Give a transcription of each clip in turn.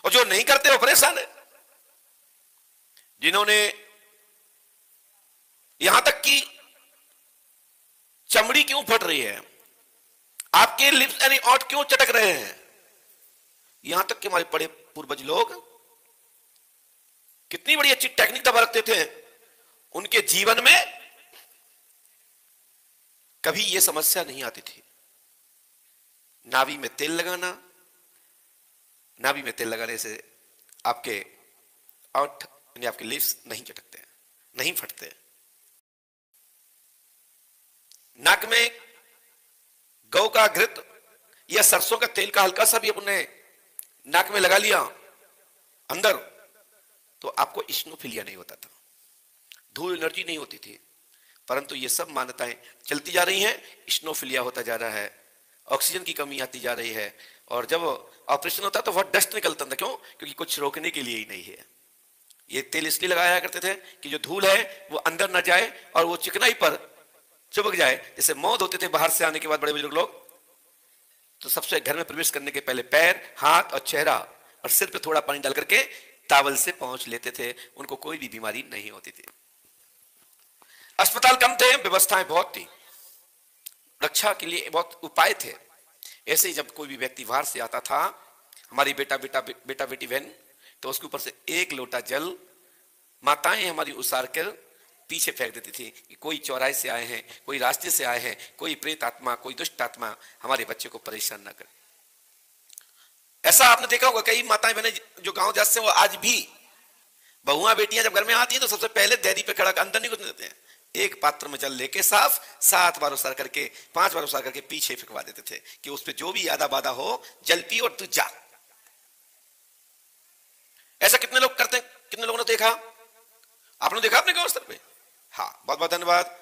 और जो नहीं करते वो परेशान है। जिन्होंने यहां तक कि चमड़ी क्यों फट रही है, आपके लिप्स यानी ओंठ क्यों चटक रहे हैं, यहां तक कि हमारे बड़े पूर्वज लोग कितनी बड़ी अच्छी टेक्निक दबा रखते थे, उनके जीवन में कभी यह समस्या नहीं आती थी। नाभि में तेल लगाना, नाभि में तेल लगाने से आपके ओंठ यानी आपके लिप्स नहीं चटकते हैं, नहीं फटते। नाक में गौ का घृत या सरसों का तेल का हल्का सा भी अपने नाक में लगा लिया अंदर, तो आपको इस्नोफिलिया नहीं होता था, धूल एलर्जी नहीं होती थी। परंतु ये सब मान्यताएं चलती जा रही हैं, इस्नोफिलिया होता जा रहा है, ऑक्सीजन की कमी आती जा रही है। और जब ऑपरेशन होता तो बहुत डस्ट निकलता था, क्यों? क्योंकि कुछ रोकने के लिए ही नहीं है। ये तेल इसलिए लगाया करते थे कि जो धूल है वो अंदर न जाए और वो चिकनाई पर चिपक जाए। जैसे मौत होते थे बाहर से आने के बाद बड़े बुजुर्ग लोग, तो सबसे घर में प्रवेश करने के पहले पैर, हाथ और चेहरा और सिर पे थोड़ा पानी डाल करके टावल से पहुंच लेते थे, उनको कोई भी बीमारी नहीं होती थी। अस्पताल कम थे, व्यवस्थाएं बहुत थी, रक्षा के लिए बहुत उपाय थे। ऐसे ही जब कोई भी व्यक्ति बाहर से आता था, हमारी बेटा बेटी बहन, तो उसके ऊपर से एक लोटा जल माताएं हमारी उसार कर पीछे फेंक देती थी कि कोई चौराहे से आए हैं, कोई रास्ते से आए हैं, कोई प्रेत आत्मा, कोई दुष्ट आत्मा हमारे बच्चे को परेशान ना करे। ऐसा आपने देखा होगा, कई माताएं बहनें जो गांव जाते हैं वो आज भी बहुआं बेटियां जब घर में आती हैं तो सबसे पहले देहरी पे खड़ा कर अंदर नहीं घुसने देते हैं, एक पात्र में जल लेके साफ 7 बार उसार करके 5 बार उसार करके पीछे फेंकवा देते थे कि उस पर जो भी यादा बाधा हो जल पी और तू जा। ऐसा कितने लोग करते हैं, कितने लोगों ने देखा? आपने देखा अपने गांव स्तर पे? हाँ, बहुत बहुत धन्यवाद।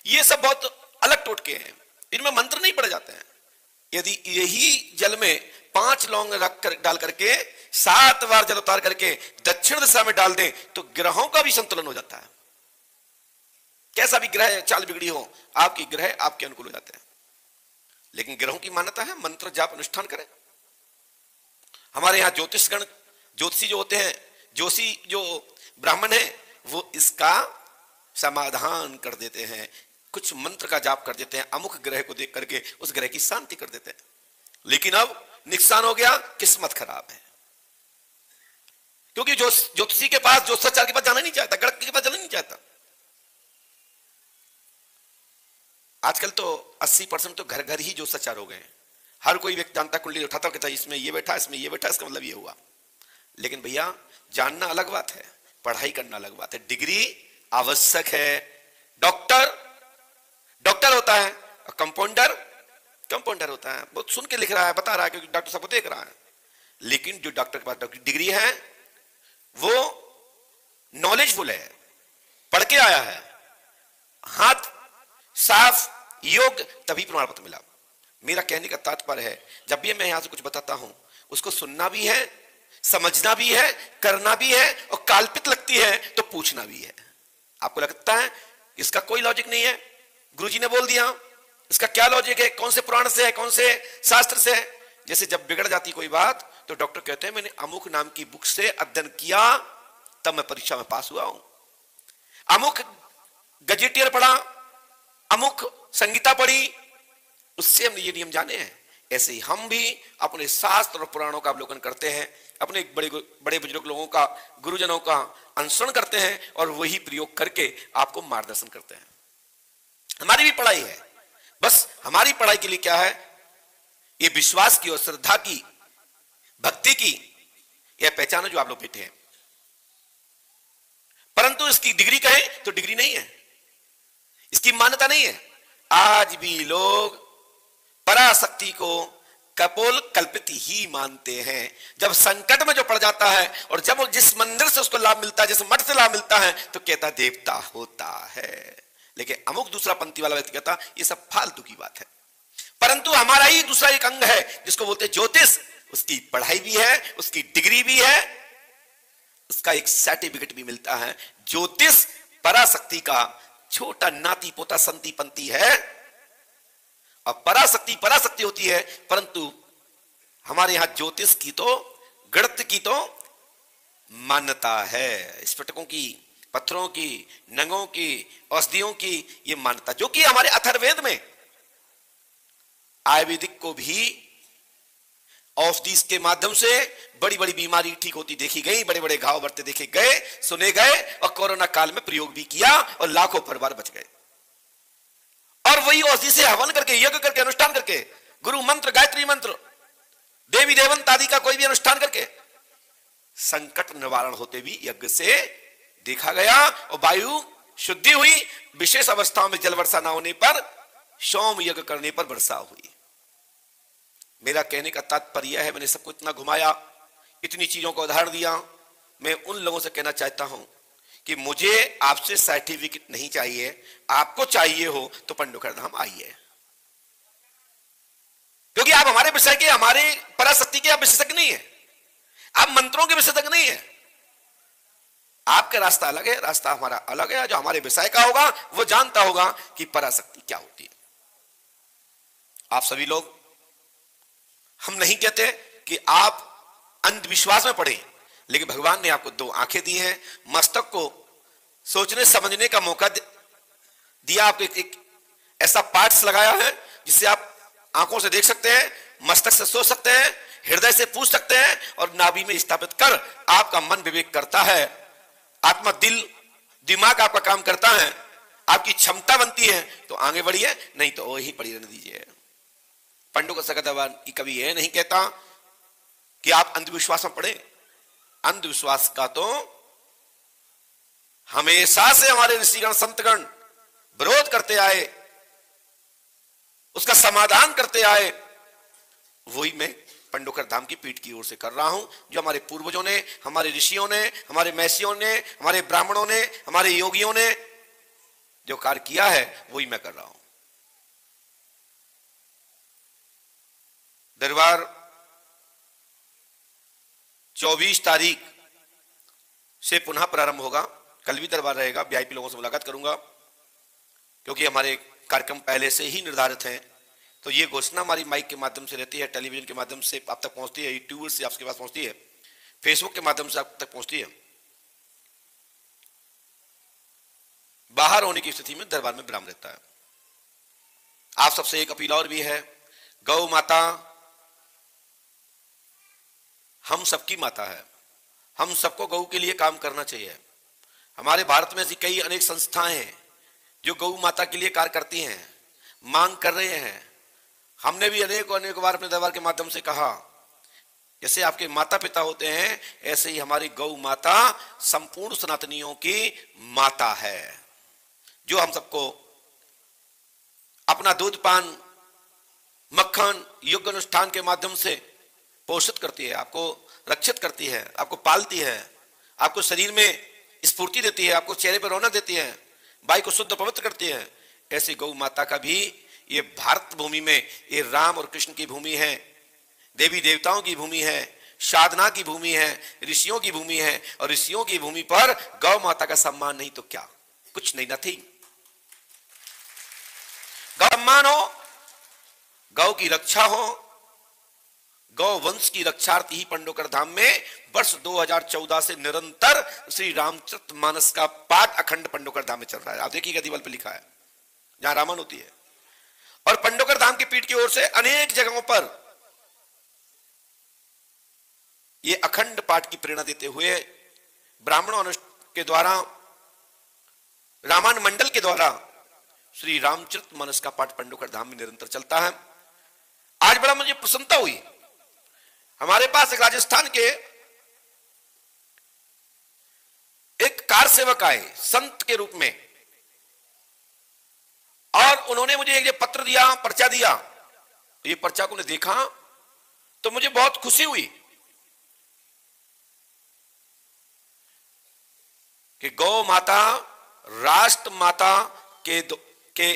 ये सब बहुत अलग टोटके हैं, इनमें मंत्र नहीं पढ़े जाते हैं। यदि यही जल में 5 लौंग रख कर डाल करके 7 बार जल उतार करके दक्षिण दिशा में डाल दें तो ग्रहों का भी संतुलन हो जाता है। कैसा भी ग्रह चाल बिगड़ी हो, आपकी ग्रह आपके अनुकूल हो जाते हैं। लेकिन ग्रहों की मान्यता है मंत्र जाप अनुष्ठान करें। हमारे यहां ज्योतिषगण, ज्योतिषी जो होते हैं, जोशी जो ब्राह्मण है, वो इसका समाधान कर देते हैं, कुछ मंत्र का जाप कर देते हैं, अमुक ग्रह को देख करके उस ग्रह की शांति कर देते हैं। लेकिन अब नुकसान हो गया, किस्मत खराब है, क्योंकि जो ज्योतिषी के पास, ज्योतिषाचार्य के पास जाना नहीं चाहता, गणक के पास जाना नहीं चाहता। आजकल तो 80% तो घर घर ही ज्योतिषाचार्य हो गए हैं। हर कोई व्यक्ति जानता, कुंडली उठाता कहता इसमें ये बैठा, इसमें ये बैठा, इसका मतलब ये हुआ। लेकिन भैया जानना अलग बात है, पढ़ाई करना अलग बात है। डिग्री आवश्यक है। डॉक्टर होता है, कंपाउंडर होता है, बहुत सुन के लिख रहा है, बता रहा है क्योंकि डॉक्टर सबको देख रहा है। लेकिन जो डॉक्टर के पास डिग्री है वो नॉलेजफुल है, पढ़ के आया है, हाथ साफ, योग, तभी प्रमाण पत्र मिला। मेरा कहने का तात्पर्य है, जब भी मैं यहां से कुछ बताता हूं उसको सुनना भी है, समझना भी है, करना भी है, और काल्पित लगती है तो पूछना भी है। आपको लगता है इसका कोई लॉजिक नहीं है, गुरुजी ने बोल दिया, इसका क्या लॉजिक है, कौन से पुराण से है, कौन से शास्त्र से है? जैसे जब बिगड़ जाती कोई बात तो डॉक्टर कहते हैं मैंने अमुक नाम की बुक से अध्ययन किया तब मैं परीक्षा में पास हुआ हूं, अमुक गजेटियर पढ़ा, अमुक संगीता पढ़ी, उससे हमने ये नियम जाने हैं। ऐसे ही हम भी अपने शास्त्र और पुराणों का अवलोकन करते हैं, अपने बड़े बुजुर्ग लोगों का, गुरुजनों का अनुसरण करते हैं और वही प्रयोग करके आपको मार्गदर्शन करते हैं। हमारी भी पढ़ाई है, बस हमारी पढ़ाई के लिए क्या है, ये विश्वास की और श्रद्धा की, भक्ति की यह पहचान है जो आप लोग बैठे हैं। परंतु इसकी डिग्री कहें तो डिग्री नहीं है, इसकी मान्यता नहीं है। आज भी लोग पराशक्ति को कपोल कल्पित ही मानते हैं। जब संकट में जो पड़ जाता है और जब जिस मंदिर से उसको लाभ मिलता है, जिस मठ से लाभ मिलता है, तो कहता देवता होता है। लेकिन अमुक दूसरा पंक्ति वाला व्यक्ति कहता ये सब फालतू की बात है। परंतु हमारा ही दूसरा एक अंग है जिसको बोलते हैं ज्योतिष, उसकी पढ़ाई भी है, उसकी डिग्री भी है, उसका एक सर्टिफिकेट भी मिलता है। ज्योतिष पराशक्ति का छोटा नाती पोता संति पंती है, और पराशक्ति होती है। परंतु हमारे यहां ज्योतिष की तो गणित की तो मान्यता है, स्फटिकों की, पत्थरों की, नंगों की, औषधियों की ये मान्यता, जो कि हमारे अथर्ववेद में आयुर्वेदिक को भी औषधि के माध्यम से बड़ी बड़ी बीमारी ठीक होती देखी गई, बड़े बड़े घाव बढ़ते देखे गए, सुने गए, और कोरोना काल में प्रयोग भी किया और लाखों परिवार बच गए। और वही औषधि से हवन करके, यज्ञ करके, अनुष्ठान करके, गुरु मंत्र, गायत्री मंत्र, देवी देवंत आदि का कोई भी अनुष्ठान करके संकट निवारण होते भी यज्ञ से देखा गया। और वायु शुद्धि हुई, विशेष अवस्थाओं में जल वर्षा न होने पर, सोम यज्ञ करने पर वर्षा हुई। मेरा कहने का तात्पर्य है, मैंने सबको इतना घुमाया, इतनी चीजों का उदाहरण दिया, मैं उन लोगों से कहना चाहता हूं कि मुझे आपसे सर्टिफिकेट नहीं चाहिए, आपको चाहिए हो तो पंडोकर धाम आइए, क्योंकि आप हमारे विषय के, हमारे पराशक्ति के आप विशेषज्ञ नहीं है, आप मंत्रों के विशेषज्ञ नहीं है। आपका रास्ता अलग है, रास्ता हमारा अलग है। जो हमारे विषय का होगा वो जानता होगा कि पराशक्ति क्या होती है। आप सभी लोग, हम नहीं कहते कि आप अंधविश्वास में पड़े, लेकिन भगवान ने आपको दो आंखें दी हैं, मस्तक को सोचने समझने का मौका दिया, आपको एक ऐसा पार्ट्स लगाया है जिससे आप आंखों से देख सकते हैं, मस्तक से सोच सकते हैं, हृदय से पूछ सकते हैं, और नाभि में स्थापित कर आपका मन विवेक करता है, आत्मा, दिल, दिमाग आपका काम करता है, आपकी क्षमता बनती है तो आगे बढ़िए, नहीं तो वही पड़ी रहने दीजिए। पंडोकर सकतवान की कभी यह नहीं कहता कि आप अंधविश्वास में पड़े। अंधविश्वास का तो हमेशा से हमारे ऋषिगण संतगण विरोध करते आए, उसका समाधान करते आए, वही मैं पंडोकर धाम की पीठ की ओर से कर रहा हूं। जो हमारे पूर्वजों ने, हमारे ऋषियों ने, हमारे महर्षियों ने, हमारे ब्राह्मणों ने, हमारे योगियों ने जो कार्य किया है वही मैं कर रहा हूं। दरबार 24 तारीख से पुनः प्रारंभ होगा, कल भी दरबार रहेगा, वीआईपी लोगों से मुलाकात करूंगा, क्योंकि हमारे कार्यक्रम पहले से ही निर्धारित हैं। तो ये घोषणा हमारी माइक के माध्यम से रहती है, टेलीविजन के माध्यम से आप तक पहुंचती है, यूट्यूब से आपके पास पहुंचती है, फेसबुक के माध्यम से आप तक पहुंचती है। बाहर होने की स्थिति में दरबार में विराम रहता है। आप सबसे एक अपील और भी है, गौ माता हम सबकी माता है, हम सबको गौ के लिए काम करना चाहिए। हमारे भारत में ऐसी कई अनेक संस्थाएं हैं जो गौ माता के लिए कार्य करती हैं, मांग कर रहे हैं। हमने भी अनेक बार अपने दरबार के माध्यम से कहा, जैसे आपके माता पिता होते हैं, ऐसे ही हमारी गौ माता संपूर्ण सनातनियों की माता है, जो हम सबको अपना दूध पान, मक्खन, यज्ञ अनुष्ठान के माध्यम से पोषित करती है, आपको रक्षित करती है, आपको पालती है, आपको शरीर में स्फूर्ति देती है, आपको चेहरे पर रौनक देती है, वायु को शुद्ध पवित्र करती है। ऐसी गौ माता का भी ये भारत भूमि में, ये राम और कृष्ण की भूमि है, देवी देवताओं की भूमि है, साधना की भूमि है, ऋषियों की भूमि है, और ऋषियों की भूमि पर गौ माता का सम्मान नहीं तो क्या, कुछ नहीं, नथिंग। गौ सम्मान हो, गौ की रक्षा हो, गौ वंश की रक्षार्थी ही पंडोकर धाम में वर्ष 2014 से निरंतर श्री रामचरितमानस का पाठ अखंड पंडोकर धाम में चल रहा है। आप देखिएगा दीवार पे लिखा है, जहां रामायण होती है। और पंडोकर धाम की पीठ की ओर से अनेक जगहों पर ये अखंड पाठ की प्रेरणा देते हुए ब्राह्मणों के द्वारा, रामायण मंडल के द्वारा श्री रामचरितमानस का पाठ पंडोकर धाम में निरंतर चलता है। आज बड़ा मुझे प्रसन्नता हुई, हमारे पास एक राजस्थान के एक कार सेवक आए संत के रूप में, और उन्होंने मुझे एक पत्र दिया, पर्चा दिया। ये पर्चा को देखा तो मुझे बहुत खुशी हुई कि गौ माता राष्ट्र माता के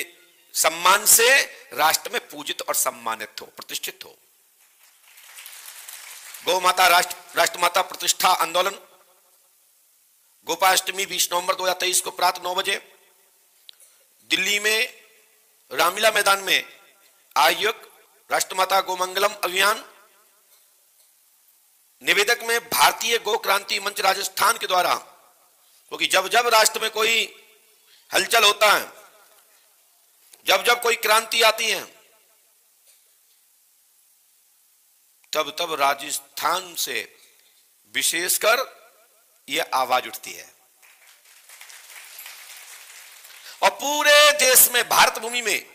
सम्मान से राष्ट्र में पूजित और सम्मानित हो, प्रतिष्ठित हो। गौ माता राष्ट्र माता प्रतिष्ठा आंदोलन गोपाष्टमी 20 नवंबर 2023 को प्रातः 9 बजे दिल्ली में रामलीला मैदान में आयोजक राष्ट्रमाता गोमंगलम अभियान निवेदक में भारतीय गौ क्रांति मंच राजस्थान के द्वारा, क्योंकि जब जब राष्ट्र में कोई हलचल होता है, जब जब कोई क्रांति आती है, तब तब राजस्थान से विशेषकर यह आवाज उठती है और पूरे देश में, भारत भूमि में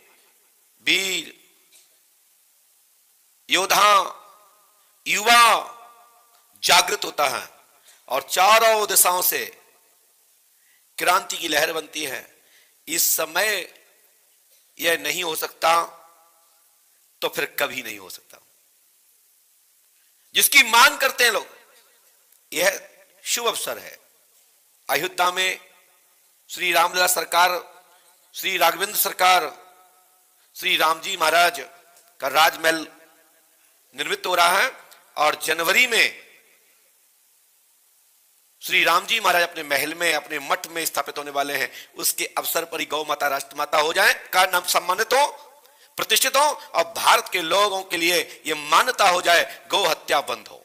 वीर योद्धा युवा जागृत होता है और चारों दिशाओं से क्रांति की लहर बनती है। इस समय यह नहीं हो सकता तो फिर कभी नहीं हो सकता। जिसकी मांग करते हैं लोग, यह शुभ अवसर है। अयोध्या में श्री रामलला सरकार, श्री राघवेंद्र सरकार, श्री रामजी महाराज का राजमहल निर्मित हो रहा है और जनवरी में श्री रामजी महाराज अपने महल में, अपने मठ में स्थापित होने वाले हैं। उसके अवसर पर ही गौ माता राष्ट्रमाता हो जाए, का नाम सम्मानित हो, प्रतिष्ठित हो और भारत के लोगों के लिए यह मान्यता हो जाए, गौ हत्या बंद हो।